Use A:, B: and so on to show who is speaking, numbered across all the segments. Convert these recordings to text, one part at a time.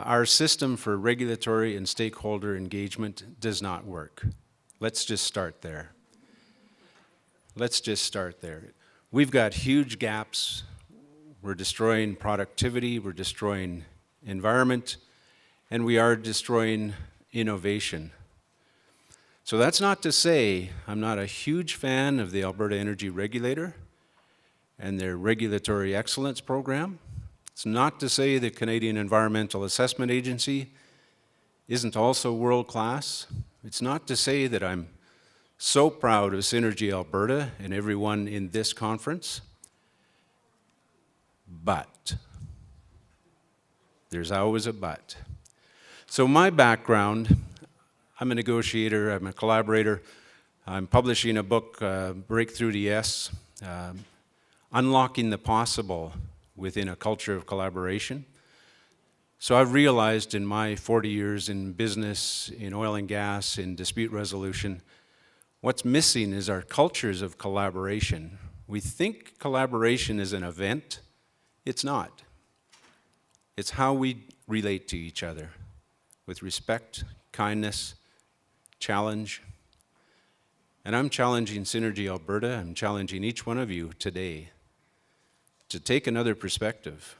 A: Our system for regulatory and stakeholder engagement does not work. Let's just start there. We've got huge gaps. We're destroying productivity, we're destroying environment, and we are destroying innovation. So that's not to say I'm not a huge fan of the Alberta Energy Regulator and their regulatory excellence program. It's not to say the Canadian Environmental Assessment Agency isn't also world-class. It's not to say that I'm so proud of Synergy Alberta and everyone in this conference, but there's always a but. So my background, I'm a negotiator, I'm a collaborator. I'm publishing a book, Breakthrough to Yes, Unlocking the Possible within a Culture of Collaboration. So I've realized in my 40 years in business, in oil and gas, in dispute resolution, what's missing is our cultures of collaboration. We think collaboration is an event. It's not. It's how we relate to each other with respect, kindness, challenge. And I'm challenging Synergy Alberta, I'm challenging each one of you today to take another perspective.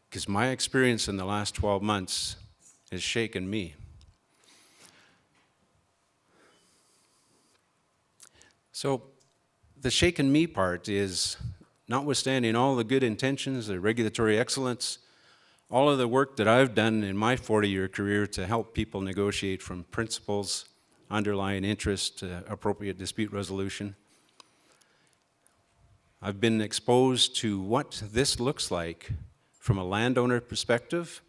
A: Because my experience in the last 12 months has shaken me. So the shaken me part is, notwithstanding all the good intentions, the regulatory excellence, all of the work that I've done in my 40-year career to help people negotiate from principles, underlying interest to appropriate dispute resolution, I've been exposed to what this looks like from a landowner perspective,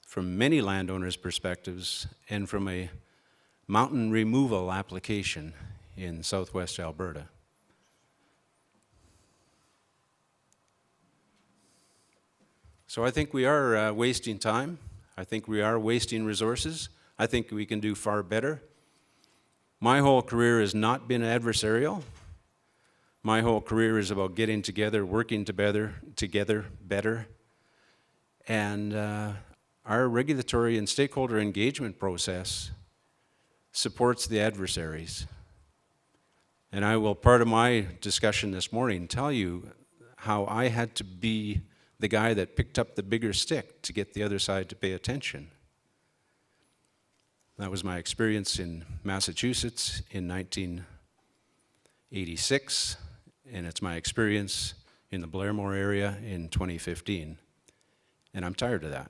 A: from many landowners' perspectives, and from a mountain removal application in southwest Alberta. So I think we are wasting time. I think we are wasting resources. I think we can do far better. My whole career has not been adversarial. My whole career is about getting together, working together better. And our regulatory and stakeholder engagement process supports the adversaries. And I will, part of my discussion this morning, tell you how I had to be the guy that picked up the bigger stick to get the other side to pay attention. That was my experience in Massachusetts in 1986, and it's my experience in the Blairmore area in 2015. And I'm tired of that.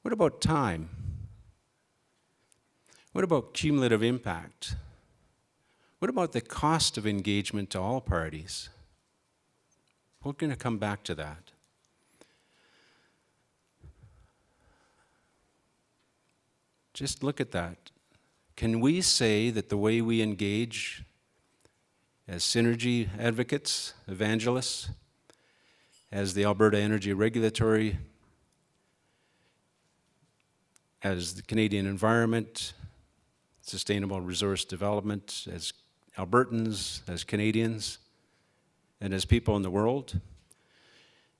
A: What about time? What about cumulative impact? What about the cost of engagement to all parties? We're going to come back to that. Just look at that. Can we say that the way we engage as synergy advocates, evangelists, as the Alberta Energy Regulatory, as the Canadian Environment, Sustainable Resource Development, as Albertans, as Canadians, and as people in the world?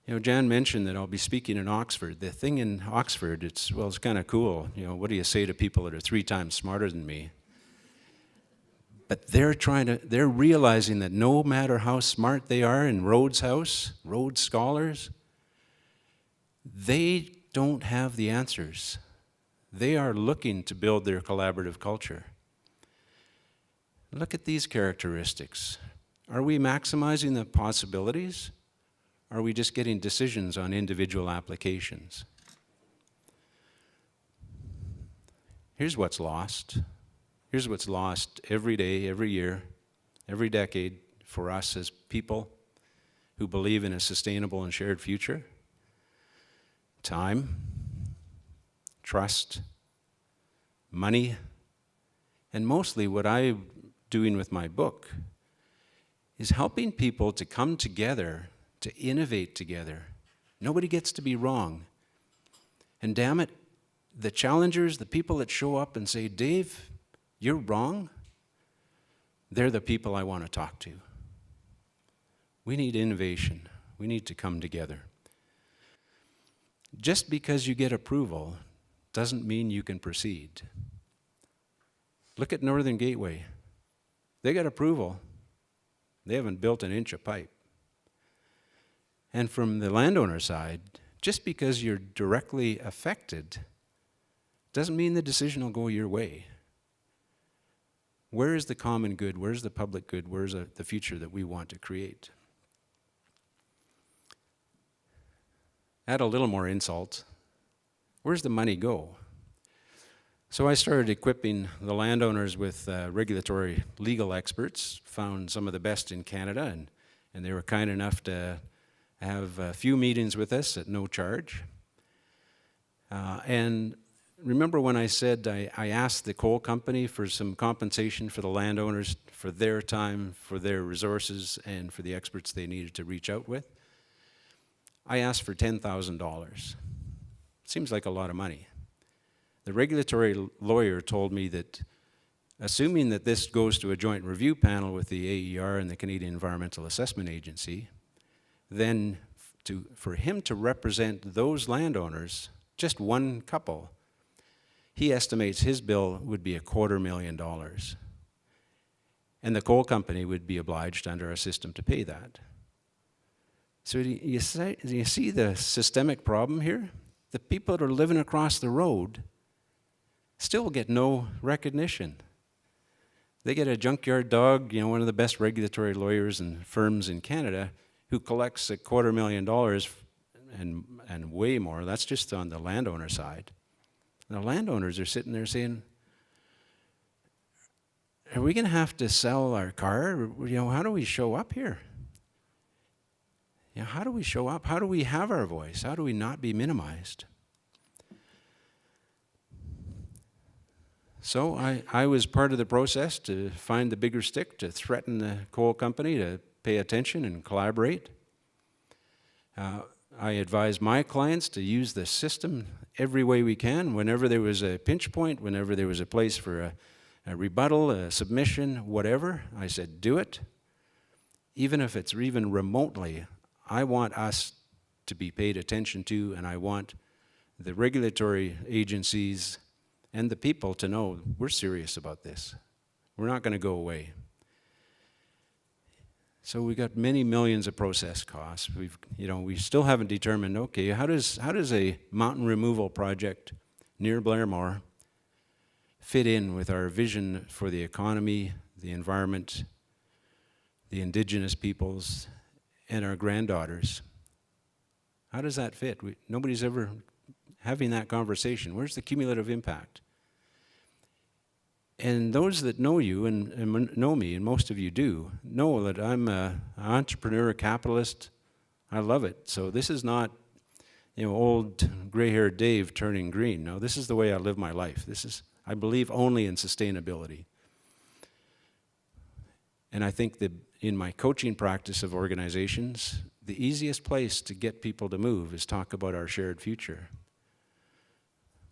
A: You know, Jan mentioned that I'll be speaking in Oxford. The thing in Oxford, it's kind of cool. You know, what do you say to people that are 3 times smarter than me? But they're realizing that no matter how smart they are in Rhodes House, Rhodes Scholars, they don't have the answers. They are looking to build their collaborative culture. Look at these characteristics. Are we maximizing the possibilities? Are we just getting decisions on individual applications? Here's what's lost. Here's what's lost every day, every year, every decade for us as people who believe in a sustainable and shared future. Time, trust, money, and mostly what I'm doing with my book is helping people to come together, to innovate together. Nobody gets to be wrong. And damn it, the challengers, the people that show up and say, Dave, you're wrong, they're the people I want to talk to. We need innovation. We need to come together. Just because you get approval doesn't mean you can proceed. Look at Northern Gateway. They got approval. They haven't built an inch of pipe. And from the landowner side, just because you're directly affected doesn't mean the decision will go your way. Where is the common good? Where's the public good? Where's the future that we want to create? Add a little more insult. Where's the money go? So I started equipping the landowners with regulatory legal experts, found some of the best in Canada, and they were kind enough to have a few meetings with us at no charge. And remember when I said I asked the coal company for some compensation for the landowners, for their time, for their resources, and for the experts they needed to reach out with? I asked for $10,000. Seems like a lot of money. The regulatory lawyer told me that assuming that this goes to a joint review panel with the AER and the Canadian Environmental Assessment Agency, then for him to represent those landowners, just one couple, he estimates his bill would be $250,000. And the coal company would be obliged under our system to pay that. So do you see the systemic problem here? The people that are living across the road still get no recognition. They get a junkyard dog, one of the best regulatory lawyers and firms in Canada, who collects $250,000 and way more. That's just on the landowner side. And the landowners are sitting there saying, are we going to have to sell our car? How do we show up here? How do we show up? How do we have our voice? How do we not be minimized? So I was part of the process to find the bigger stick, to threaten the coal company to pay attention and collaborate. I advise my clients to use the system every way we can. Whenever there was a pinch point, whenever there was a place for a rebuttal, a submission, whatever, I said, do it. Even if it's even remotely, I want us to be paid attention to, and I want the regulatory agencies and the people to know we're serious about this. We're not going to go away. So we got many millions of process costs. We still haven't determined, okay, how does a mountain removal project near Blairmore fit in with our vision for the economy, the environment, the Indigenous peoples, and our granddaughters? How does that fit? Nobody's ever having that conversation. Where's the cumulative impact? And those that know you and know me, and most of you do, know that I'm an entrepreneur, a capitalist. I love it. So this is not, old gray-haired Dave turning green. No, this is the way I live my life. I believe only in sustainability. And I think that in my coaching practice of organizations, the easiest place to get people to move is talk about our shared future.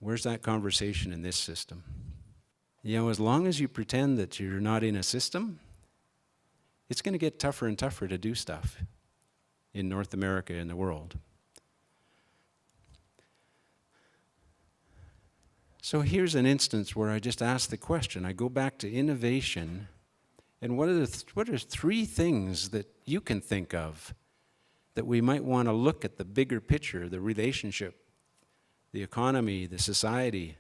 A: Where's that conversation in this system? As long as you pretend that you're not in a system, it's going to get tougher and tougher to do stuff in North America and the world. So here's an instance where I just ask the question. I go back to innovation, and what are three things that you can think of that we might want to look at the bigger picture, the relationship, the economy, the society,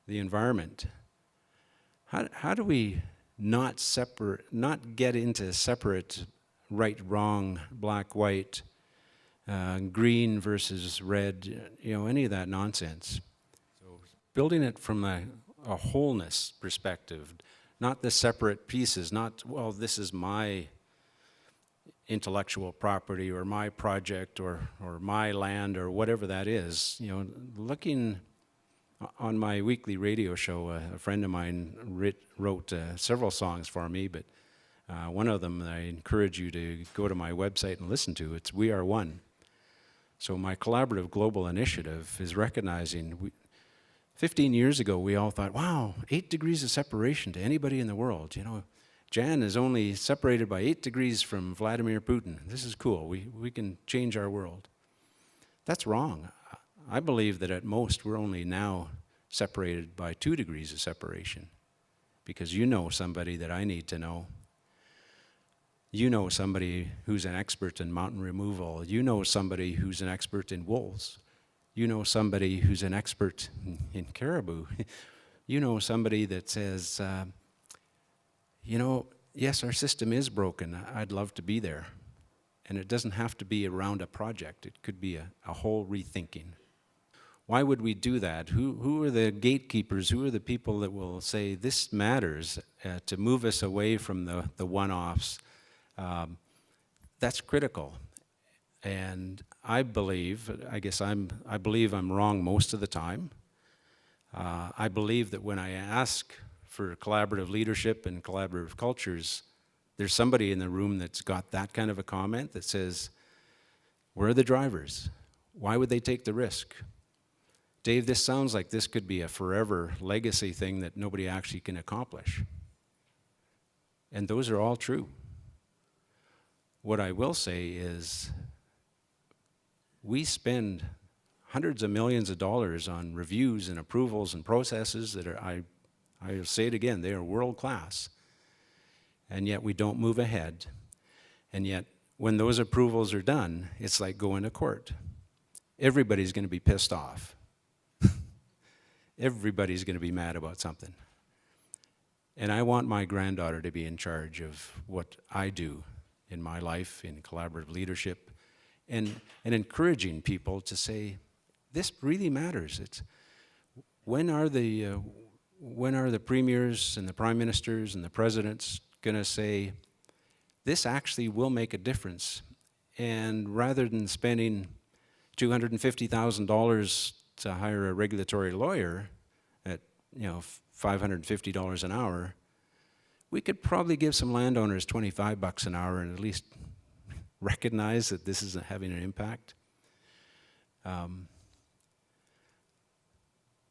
A: the environment? How do we not get into separate right, wrong, black, white, green versus red, any of that nonsense? So building it from a wholeness perspective, not the separate pieces, not, this is my intellectual property or my project or my land or whatever that is, looking. On my weekly radio show, a friend of mine wrote several songs for me, but one of them I encourage you to go to my website and listen to. It's We Are One. So my collaborative global initiative is recognizing, 15 years ago we all thought, wow, 8 degrees of separation to anybody in the world. Jan is only separated by 8 degrees from Vladimir Putin. This is cool. We can change our world. That's wrong. I believe that at most we're only now separated by 2 degrees of separation, because you know somebody that I need to know. You know somebody who's an expert in mountain removal. You know somebody who's an expert in wolves. You know somebody who's an expert in caribou. You know somebody that says, yes, our system is broken. I'd love to be there. And it doesn't have to be around a project. It could be a whole rethinking. Why would we do that? Who are the gatekeepers? Who are the people that will say this matters to move us away from the one-offs? That's critical. And I believe I'm wrong most of the time. I believe that when I ask for collaborative leadership and collaborative cultures, there's somebody in the room that's got that kind of a comment that says, where are the drivers? Why would they take the risk? Dave, this sounds like this could be a forever legacy thing that nobody actually can accomplish. And those are all true. What I will say is we spend hundreds of millions of dollars on reviews and approvals and processes that are, I'll say it again, they are world class. And yet we don't move ahead. And yet when those approvals are done, it's like going to court. Everybody's going to be pissed off. Everybody's going to be mad about something. And I want my granddaughter to be in charge of what I do in my life, in collaborative leadership, and encouraging people to say, this really matters. It's when are the premiers and the prime ministers and the presidents going to say, this actually will make a difference? And rather than spending $250,000 to hire a regulatory lawyer at $550 an hour, we could probably give some landowners $25 an hour and at least recognize that this isn't having an impact.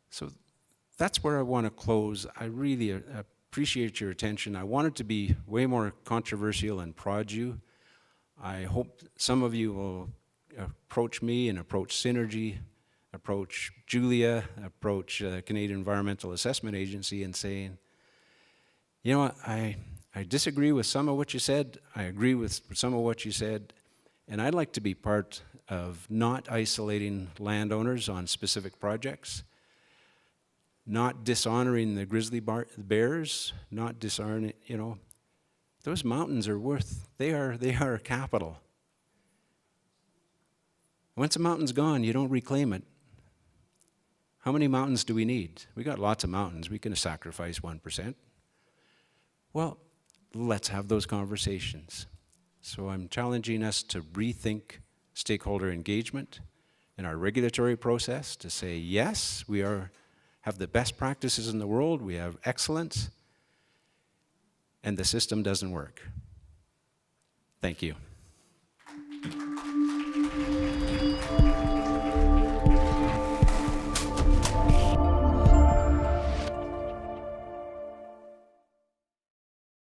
A: So that's where I want to close. I really appreciate your attention. I wanted to be way more controversial and prod you. I hope some of you will approach me and approach Synergy, approach Julia, approach Canadian Environmental Assessment Agency and saying, you know what, I disagree with some of what you said, I agree with some of what you said, and I'd like to be part of not isolating landowners on specific projects, not dishonoring the grizzly bears, not dishonoring, those mountains are they are capital. Once a mountain's gone, you don't reclaim it. How many mountains do we need? We got lots of mountains. We can sacrifice 1%. Well, let's have those conversations. So I'm challenging us to rethink stakeholder engagement in our regulatory process, to say, yes, we have the best practices in the world, we have excellence, and the system doesn't work. Thank you.